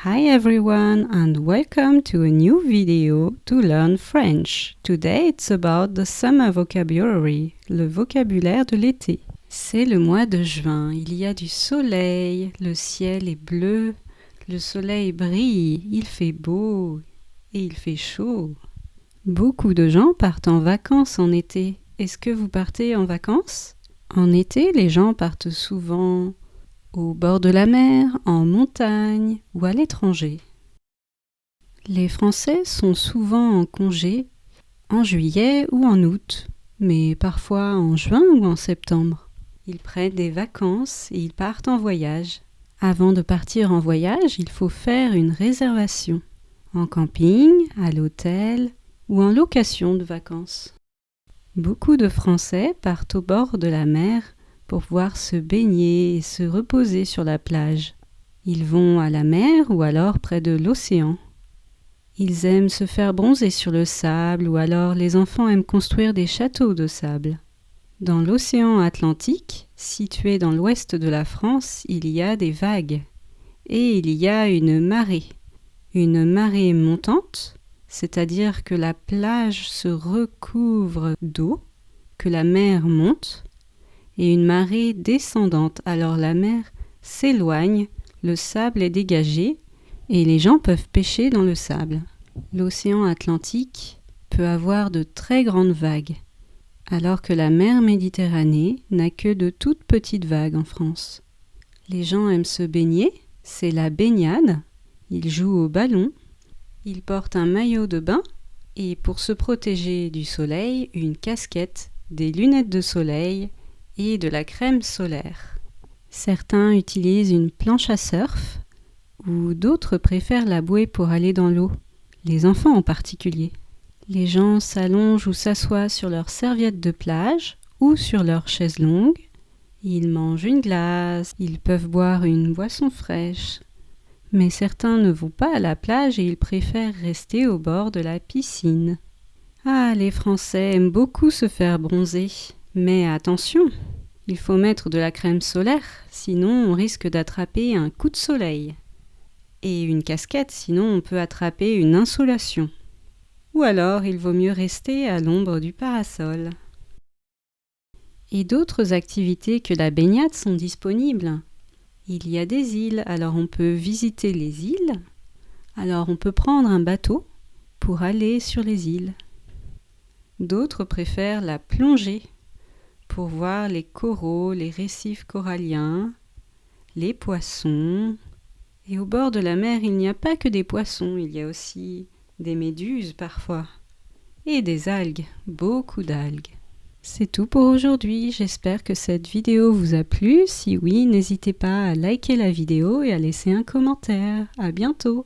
Hi everyone and welcome to a new video to learn French. Today it's about the summer vocabulary, le vocabulaire de l'été. C'est le mois de juin, il y a du soleil, le ciel est bleu, le soleil brille, il fait beau et il fait chaud. Beaucoup de gens partent en vacances en été. Est-ce que vous partez en vacances? En été, les gens partent souvent au bord de la mer, en montagne ou à l'étranger. Les Français sont souvent en congé en juillet ou en août, mais parfois en juin ou en septembre. Ils prennent des vacances et ils partent en voyage. Avant de partir en voyage, il faut faire une réservation, en camping, à l'hôtel ou en location de vacances. Beaucoup de Français partent au bord de la mer pour pouvoir se baigner et se reposer sur la plage. Ils vont à la mer ou alors près de l'océan. Ils aiment se faire bronzer sur le sable ou alors les enfants aiment construire des châteaux de sable. Dans l'océan Atlantique, situé dans l'ouest de la France, il y a des vagues et il y a une marée. Une marée montante, c'est-à-dire que la plage se recouvre d'eau, que la mer monte, et une marée descendante, alors la mer s'éloigne, le sable est dégagé et les gens peuvent pêcher dans le sable. L'océan Atlantique peut avoir de très grandes vagues, alors que la mer Méditerranée n'a que de toutes petites vagues en France. Les gens aiment se baigner, c'est la baignade, ils jouent au ballon, ils portent un maillot de bain et pour se protéger du soleil, une casquette, des lunettes de soleil et de la crème solaire. Certains utilisent une planche à surf ou d'autres préfèrent la bouée pour aller dans l'eau, les enfants en particulier. Les gens s'allongent ou s'assoient sur leur serviette de plage ou sur leur chaise longue. Ils mangent une glace, ils peuvent boire une boisson fraîche. Mais certains ne vont pas à la plage et ils préfèrent rester au bord de la piscine. Ah, les Français aiment beaucoup se faire bronzer. Mais attention, il faut mettre de la crème solaire, sinon on risque d'attraper un coup de soleil. Et une casquette, sinon on peut attraper une insolation. Ou alors il vaut mieux rester à l'ombre du parasol. Et d'autres activités que la baignade sont disponibles. Il y a des îles, alors on peut visiter les îles. Alors on peut prendre un bateau pour aller sur les îles. D'autres préfèrent la plongée pour voir les coraux, les récifs coralliens, les poissons. Et au bord de la mer, il n'y a pas que des poissons, il y a aussi des méduses parfois. Et des algues, beaucoup d'algues. C'est tout pour aujourd'hui, j'espère que cette vidéo vous a plu. Si oui, n'hésitez pas à liker la vidéo et à laisser un commentaire. À bientôt!